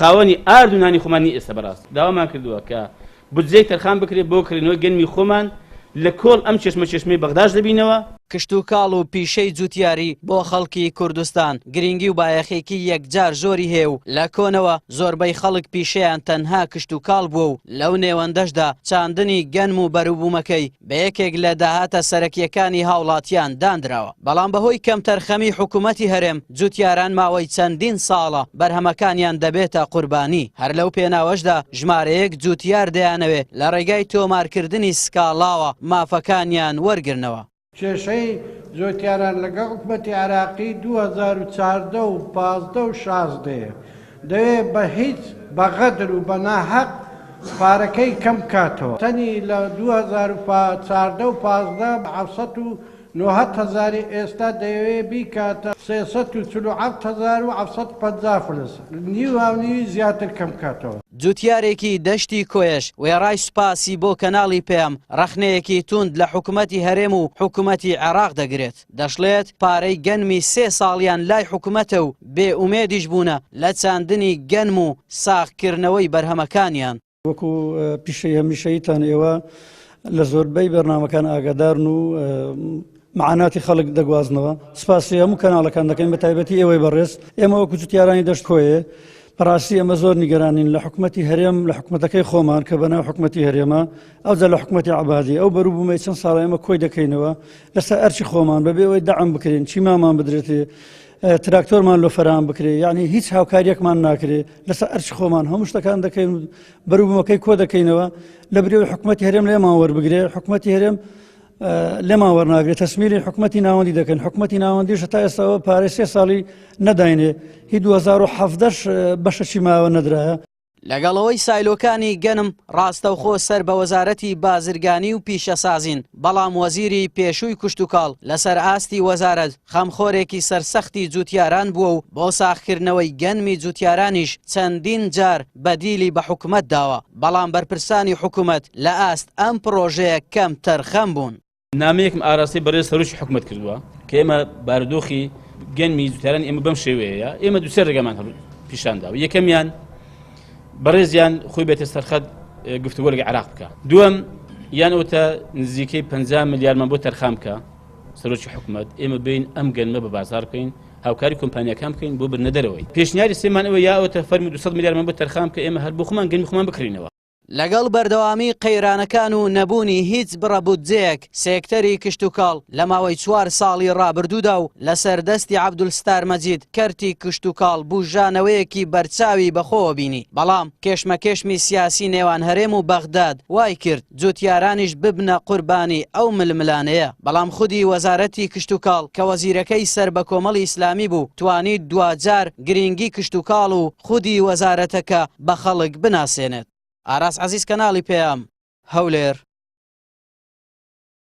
خاوەنی ئاردوونانی خۆمانی ئێستا بەڕاست داوامان کردووە کە بودجەی تەرخان بکرێت بۆ کڕینەوەی گەنمی خۆمان لە کۆڵ ئەم چێشمەی بەغداش دەبینەوە. کشت و کاڵ و پیشەی جوتیاری بۆ خەڵکی کوردستان گرنگی و بایەخێکی یەکجار زۆری هەیە و لە کۆنەوە زۆربەی خەڵک پیشەیان تەنها کشت و کاڵ بووە و لەو نێوەندەشدا چاندنی گەنم و بەرووبوومەکەی بە یەکێک لە داهاتە سەرەکیەکانی هاوڵاتیان دانراوە. بەڵام بەهۆی کەم تەرخەمی حکوومەتی هەرێم جوتیاران ماوەی چەندین ساڵە بەرهەمەکانیان دەبێتە قوربانی. هەر لەو پێناوەشدا ژمارەیەک جوتیار دەیانەوێ لە ڕێگای تۆمارکردنی سکاڵاوە مافەکانیان وەرگرنەوە. کێشەی جوتیاران لەگەڵ حکوومەتی عراقی 2014 و 15 و 16 دەوێت بە هیچ بەغەدر و بە ناحەق پارەکەی کەم کاتەوە. تەنی لە 2014 و 15 790 ئێستا دەیەوێت بیکاتە 347,750 فلس نیوی زیاتر کەم کاتەوە. جوتیارێکی دەشتی کۆیش وێڕای سوپاسی بۆ کەناڵی پێم ڕەخنەیەکی توند لە حکوومەتی هەرێم و حکوومەتی عێراق دەگرێت. دەشڵێت پارەی گەنمی 3 ساڵیان لای حکوومەتە و بێ ئومێدیش بوونە لە چاندنی گەنم و ساغکردنەوەی بەرهەمەکانیان. وەکو پیشەی هەمیشەیتان ئێوە لە زۆربەی بەرنامەکان ئاگادارن و معاناتی خەڵک دەگوازنەوە. سپاسی هەموو کەناڵەکان دەکەین بە تایبەتی ئێوەی بەڕێز. ئێمە وەکو جوتیارانی دەشت کۆیە بەڕاستی ئەمە زۆر نیگەرانین لە حکوومەتی هەرێم لە حکوومەتەکەی خۆمان کە بەناو حکوومەتی هەرێمە ئەوجا لە حکوومەتی عەبادی ئەو بەرووبوومەی چەند ساڵە ئێمە کۆی دەکەینەوە لەسەر ئەرچی خۆمان بەبێ ئەوەی دەعم بکرێن چیمامان بدرێتێ تراکتۆرمان لۆ فەرهەم بکرێ یعنی هیچ هاوکاریەکمان ناکرێ لەسەر ئەرچی خۆمان هەموو شتەکان دەکەین بەرووبوومەکەی کۆ دەکەینەوە لە بریەوەی حکوومەتی هەرێم لێمان وەربگرێ حکوومەتی هەرێم لێمان وەرناگرێت تەسمیری حکوومەتی ناوەندی دەکەن حکوومەتی ناوەندیش تا ئێستاەوە پارەی 3 ساڵی نەداینێ هی 2017 بەشەشی ماوە نەدرایە. لەگەڵەوەی سایلۆکانی گەنم ڕاستەوخۆ سەر بە وەزارەتی بازرگانی و پیشەسازین بەڵام وەزیری پێشووی کشت و کاڵ لەسەر ئاستی وەزارەت خەمخۆرێکی سەرسەختی جوتیاران بووە و بۆ ساخکردنەوەی گەنمی جوتیارانیش چەندین جار بەدیلی بە حکوومەت داوە بەڵام بەرپرسانی حکوومەت لە ئاست ئەم پرۆژەیە کەم تەرخەم بوون. نامەیەکم ئاراستی بەڕێز سەرۆکی حکوومەت کردووە کە ئێمە بارودۆخی گەنمی جوتیاران ئێمە بەم شێوەیە ئێمە دووسێ ڕێگەمان پیشانداوە. یەکەمیان بەڕێزیان خۆی بێتە سەرخەت گفتوگۆ لەگەڵ عێراق بکە. دووەم یان ئەوتە نزیکەی 50 میلیاردمان بۆ تەرخان بکە سەرۆکی حکوومەت ئێمە بین ئەم گەنمە بە بازار بکەین هاوکاری کۆمپانیەکان بکەین بۆ برنە دەرەوەی. پێشنیاری سێمان ئەوە یا ئەوتە فەرمی 200 میلیاردمان بۆ تەرخان بکە ئێمە هەر بۆ خۆمان گەنمی خۆمان بکڕینەوە. لەگەڵ بەردەوامی قەیرانەکان و نەبوونی هیچ بڕەبودجەیەک سێکتەری کشت و کاڵ لە ماوەی 4 ساڵی ڕابردوودا و لەسەر دەستی عەبدولستار مەجید کەرتی کشت و کاڵ بوژانەوەیەکی بەرچاوی بەخۆوە بینی. بەڵام کێشمەکێشمی سیاسی نێوان هەرێم و بەغداد وای کرد جوتیارانیش ببنە قوربانی ئەو ململانەیە. بەڵام خودی وەزارەتی کشت و کاڵ کە وەزیرەکەی سەر بە کۆمەڵی ئیسلامی بوو توانیت دوجار گرنگی کشت و کاڵ و خودی وەزارەتەکە بە خەڵک بناسێنێت. ئاراس عەزیز کەناڵی پێم هەولێر.